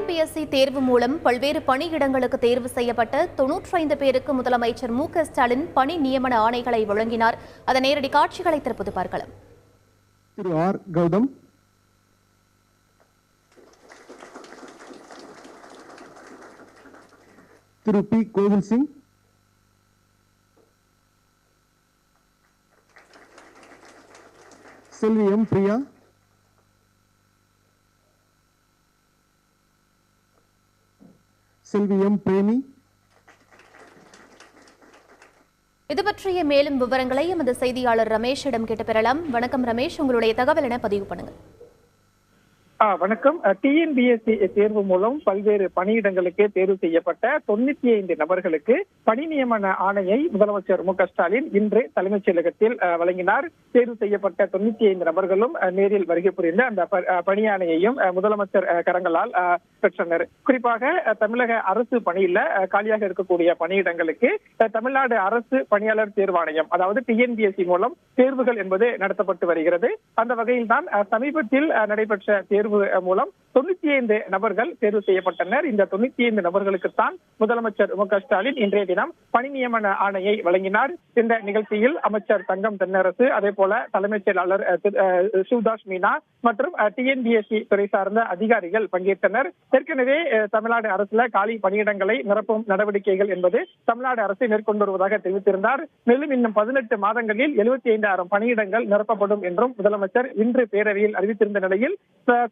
TNPSC தேர்வு மூலம் பல்வேறு பணியிடங்களுக்கு தேர்வு செய்யப்பட்ட 95 பேருக்கு முதலமைச்சர் மு.க.ஸ்டாலின் பணி நியமன ஆணைகளை வழங்கினார். அதன் நேரடி காட்சிகளை தற்போது பார்க்கலாம். திரு ஆர் கௌதம், திரு பி கோவில் சிங், செல்வி எம் பிரியா, செல்வி எம் பிரேமி. இது பற்றிய மேலும் விவரங்களை எமது செய்தியாளர் ரமேஷிடம் கேட்டு பெறலாம். வணக்கம் ரமேஷ், உங்களுடைய தகவல் என பதிவு பண்ணுங்க. வணக்கம். டிஎன்பிஎஸ்சி தேர்வு மூலம் பல்வேறு பணியிடங்களுக்கு தேர்வு செய்யப்பட்ட 95 நபர்களுக்கு பணி நியமன ஆணையை முதலமைச்சர் மு.க.ஸ்டாலின் இன்று தலைமைச் செயலகத்தில் வழங்கினார். தேர்வு செய்யப்பட்ட 95 நபர்களும் நேரில் வருகை புரிந்த அந்த பணி ஆணையையும் முதலமைச்சர் கரங்களால் பெற்றனர். குறிப்பாக தமிழக அரசு பணியில காலியாக இருக்கக்கூடிய பணியிடங்களுக்கு தமிழ்நாடு அரசு பணியாளர் தேர்வாணையம், அதாவது டிஎன்பிஎஸ்சி மூலம் தேர்வுகள் என்பது நடத்தப்பட்டு வருகிறது. அந்த வகையில் தான் சமீபத்தில் நடைபெற்ற தேர்வு மூலம் 95 நபர்கள் தேர்வு செய்யப்பட்டனர். இந்த 95 நபர்களுக்குத்தான் முதலமைச்சர் மு.க.ஸ்டாலின் இன்றைய தினம் பணி நியமன ஆணையை வழங்கினார். இந்த நிகழ்ச்சியில் அமைச்சர் தங்கம் தென்னரசு, அதே போல தலைமைச் செயலாளர் சிவதாஸ் மீனா மற்றும் டிஎன்பிஎஸ்சி துறை சார்ந்த அதிகாரிகள் பங்கேற்றனர். ஏற்கனவே தமிழ்நாடு அரசுல காலி பணியிடங்களை நிரப்பும் நடவடிக்கைகள் என்பது தமிழ்நாடு அரசு மேற்கொண்டு வருவதாக தெரிவித்திருந்தார். மேலும் இன்னும் 18 மாதங்களில் 75,000 பணியிடங்கள் நிரப்பப்படும் என்றும் முதலமைச்சர் இன்று பேரவையில் அறிவித்திருந்த நிலையில்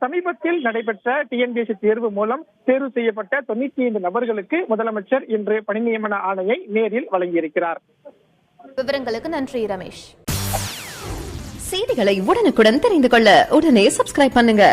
சமீபத்தில் நடைபெற்ற டிஎன்பிஎஸ்சி தேர்வு மூலம் தேர்வு செய்யப்பட்ட 95 நபர்களுக்கு முதலமைச்சர் இன்று பணி நியமன ஆணையை நேரில் வழங்கியிருக்கிறார். விவரங்களுக்கு நன்றி ரமேஷ். செய்திகளை உடனுக்குடன் தெரிந்து கொள்ள உடனே சப்ஸ்கிரைப் பண்ணுங்க.